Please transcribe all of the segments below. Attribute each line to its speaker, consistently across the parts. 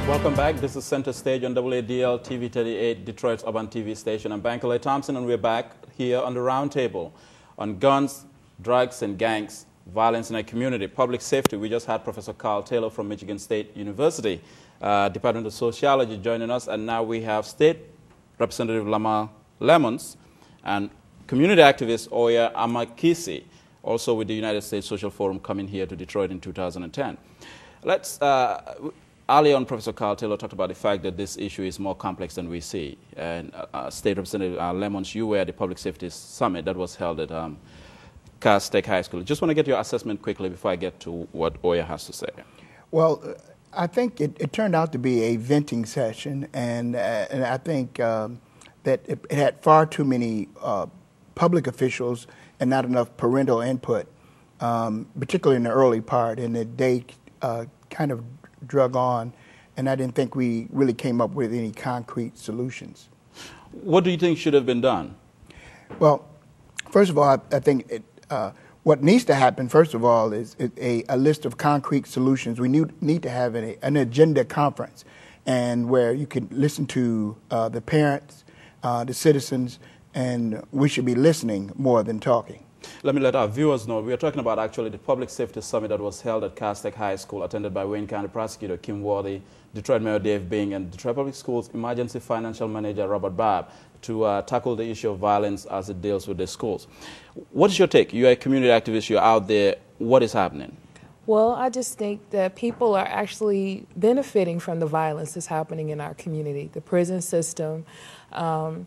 Speaker 1: Welcome back. This is Center Stage on WADL TV 38, Detroit's urban TV station. I'm Bankalay Thompson, and we're back here on the roundtable on guns, drugs, and gangs, violence in our community, public safety. We just had Professor Carl Taylor from Michigan State University, Department of Sociology, joining us, and now we have State Representative Lamar Lemons and community activist Oya Amakisi, also with the United States Social Forum, coming here to Detroit in 2010. Let's. Earlier on, Professor Carl Taylor talked about the fact that this issue is more complex than we see. And State Representative Lemons, you were at the Public Safety Summit that was held at Cass Tech High School. Just want to get your assessment quickly before I get to what Oya has to say.
Speaker 2: Well, I think it turned out to be a venting session, and I think that it had far too many public officials and not enough parental input, particularly in the early part, and that they kind of drug on, and I didn't think we really came up with any concrete solutions.
Speaker 1: What do you think should have been done?
Speaker 2: Well, first of all, I think what needs to happen, first of all, is a list of concrete solutions. We need to have an agenda conference, and where you can listen to the parents, the citizens, and we should be listening more than talking.
Speaker 1: Let me let our viewers know. We are talking about actually the Public Safety Summit that was held at Cass Tech High School, attended by Wayne County Prosecutor Kim Worthy, Detroit Mayor Dave Bing, and Detroit Public Schools Emergency Financial Manager Robert Babb to tackle the issue of violence as it deals with the schools. What is your take? You're a community activist. You're out there. What is happening?
Speaker 3: Well, I just think that people are actually benefiting from the violence that's happening in our community, the prison system, and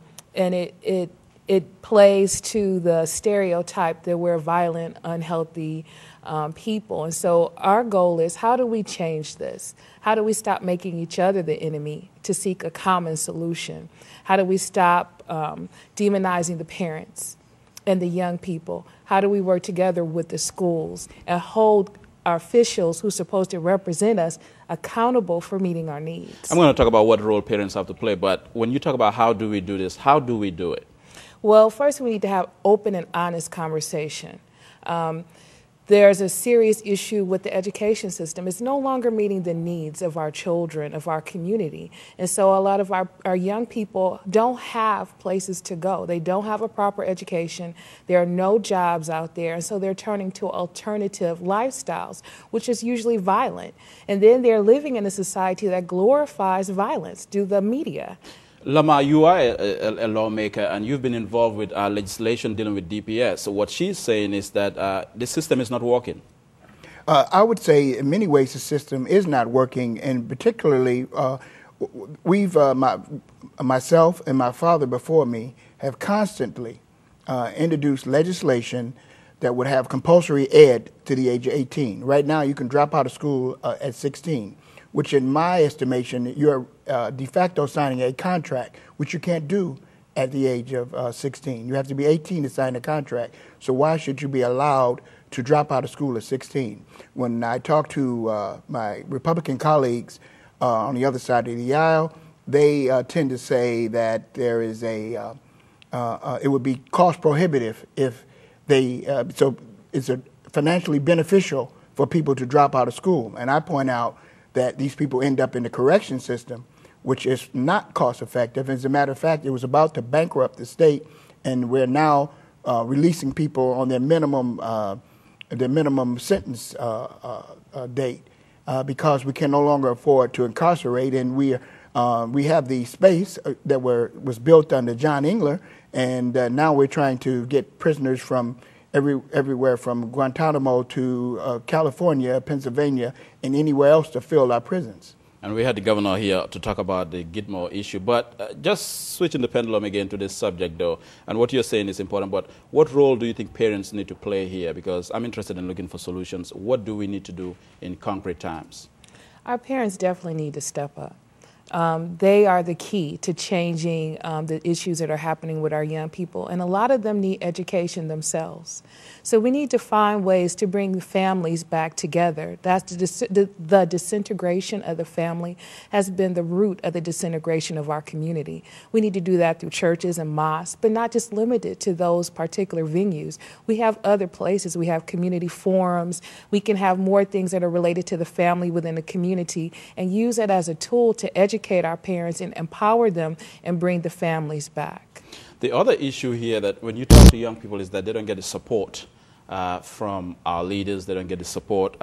Speaker 3: it plays to the stereotype that we're violent, unhealthy people. And so our goal is, how do we change this? How do we stop making each other the enemy to seek a common solution? How do we stop demonizing the parents and the young people? How do we work together with the schools and hold our officials who are supposed to represent us accountable for meeting our needs? I'm
Speaker 1: going to talk about what role parents have to play, but when you talk about how do we do this, how do we do it?
Speaker 3: Well, first we need to have open and honest conversation. There's a serious issue with the education system. It's no longer meeting the needs of our children, of our community. And so a lot of our young people don't have places to go. They don't have a proper education. There are no jobs out there. And so they're turning to alternative lifestyles, which is usually violent. And then they're living in a society that glorifies violence through the media.
Speaker 1: Lamar, you are a lawmaker, and you've been involved with legislation dealing with DPS. So what she's saying is that the system is not working.
Speaker 2: I would say in many ways the system is not working, and particularly myself and my father before me have constantly introduced legislation that would have compulsory ed to the age of 18. Right now you can drop out of school at 16. Which in my estimation, you're de facto signing a contract, which you can't do at the age of 16. You have to be 18 to sign a contract. So why should you be allowed to drop out of school at 16? When I talk to my Republican colleagues on the other side of the aisle, they tend to say that there is it would be cost prohibitive if they, so it's financially beneficial for people to drop out of school. And I point out that these people end up in the correction system, which is not cost effective. As a matter of fact, it was about to bankrupt the state, and we're now releasing people on their minimum sentence date because we can no longer afford to incarcerate, and we have the space that was built under John Engler, and now we're trying to get prisoners from everywhere from Guantanamo to California, Pennsylvania, and anywhere else to fill our prisons.
Speaker 1: And we had the governor here to talk about the Gitmo issue. But just switching the pendulum again to this subject, though, and what you're saying is important, but what role do you think parents need to play here? Because I'm interested in looking for solutions. What do we need to do in concrete terms?
Speaker 3: Our parents definitely need to step up. They are the key to changing the issues that are happening with our young people. And a lot of them need education themselves. So we need to find ways to bring the families back together. That's the disintegration of the family has been the root of the disintegration of our community. We need to do that through churches and mosques, but not just limited to those particular venues. We have other places. We have community forums. We can have more things that are related to the family within the community and use it as a tool to educate our parents and empower them and bring the families back.
Speaker 1: The other issue here that when you talk to young people is that they don't get the support from our leaders. They don't get the support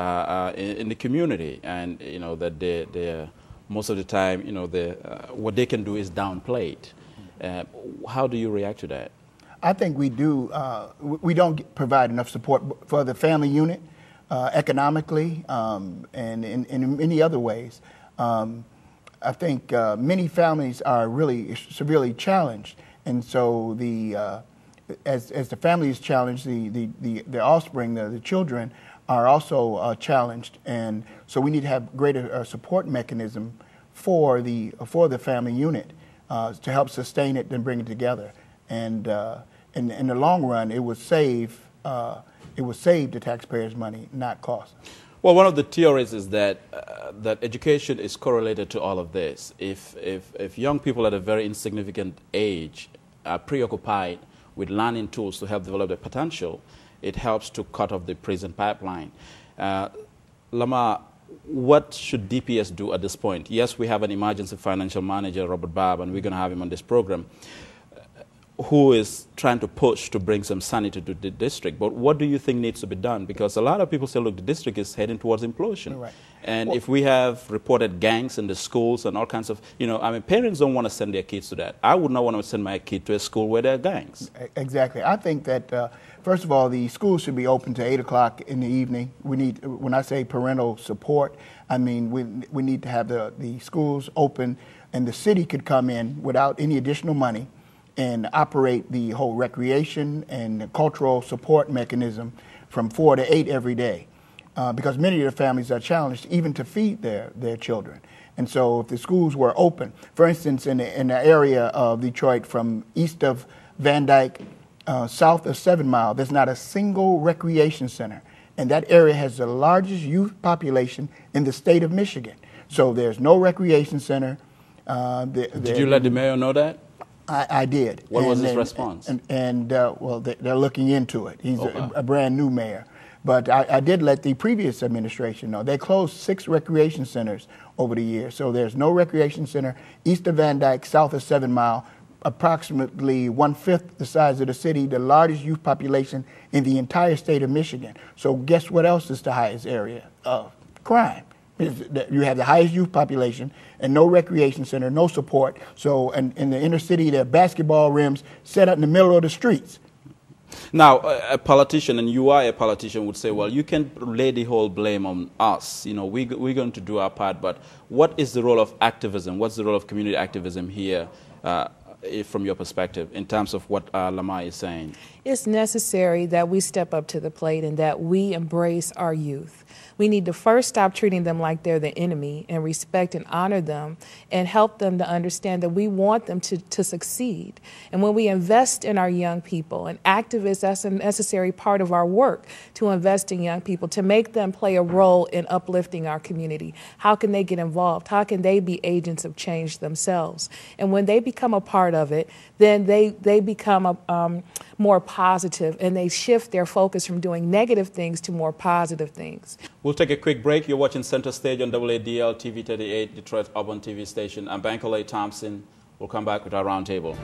Speaker 1: in the community, and you know that they most of the time, you know, what they can do is downplayed. How do you react to that?
Speaker 2: I think we do. We don't provide enough support for the family unit economically and in many other ways. I think many families are really severely challenged, and so as the family is challenged, the offspring, the children, are also challenged, and so we need to have greater support mechanism for the family unit to help sustain it and bring it together. And in the long run, it would save the taxpayers' money, not cost.
Speaker 1: Well, one of the theories is that that education is correlated to all of this. If young people at a very insignificant age are preoccupied with learning tools to help develop their potential, it helps to cut off the prison pipeline. Lamar, what should DPS do at this point? Yes, we have an emergency financial manager, Robert Babb, and we're going to have him on this program, who is trying to push to bring some sanity to the district. But what do you think needs to be done? Because a lot of people say, look, the district is heading towards implosion. Right. And if we have reported gangs in the schools and all kinds of, you know, I mean, parents don't want to send their kids to that. I would not want to send my kid to a school where there are gangs.
Speaker 2: Exactly. I think that, first of all, the schools should be open to 8 o'clock in the evening. We need, when I say parental support, I mean we need to have the schools open, and the city could come in without any additional money and operate the whole recreation and cultural support mechanism from 4 to 8 every day, because many of the families are challenged even to feed their children. And so if the schools were open, for instance, in the area of Detroit from east of Van Dyke, south of 7 Mile, there's not a single recreation center. And that area has the largest youth population in the state of Michigan. So there's no recreation center.
Speaker 1: Did you let the mayor know that?
Speaker 2: I did.
Speaker 1: What was his response?
Speaker 2: Well, they're looking into it. He's a brand new mayor. But I did let the previous administration know. They closed 6 recreation centers over the years. So there's no recreation center east of Van Dyke, south of 7 Mile, approximately 1/5 the size of the city, the largest youth population in the entire state of Michigan. So guess what else is the highest area of crime? You have the highest youth population and no recreation center, no support. So in the inner city, there are basketball rims set out in the middle of the streets.
Speaker 1: Now, a politician, and you are a politician, would say, well, you can lay the whole blame on us. You know, we're going to do our part, but what is the role of activism? What's the role of community activism here from your perspective in terms of what Lamar is saying?
Speaker 3: It's necessary that we step up to the plate and that we embrace our youth. We need to first stop treating them like they're the enemy and respect and honor them and help them to understand that we want them to succeed. And when we invest in our young people, and activists, that's a necessary part of our work, to invest in young people, to make them play a role in uplifting our community. How can they get involved? How can they be agents of change themselves? And when they become a part of it, then they become more positive, and they shift their focus from doing negative things to more positive things.
Speaker 1: We'll take a quick break. You're watching Center Stage on AADL TV 38, Detroit's urban TV station. I'm Bankole Thompson. We'll come back with our roundtable.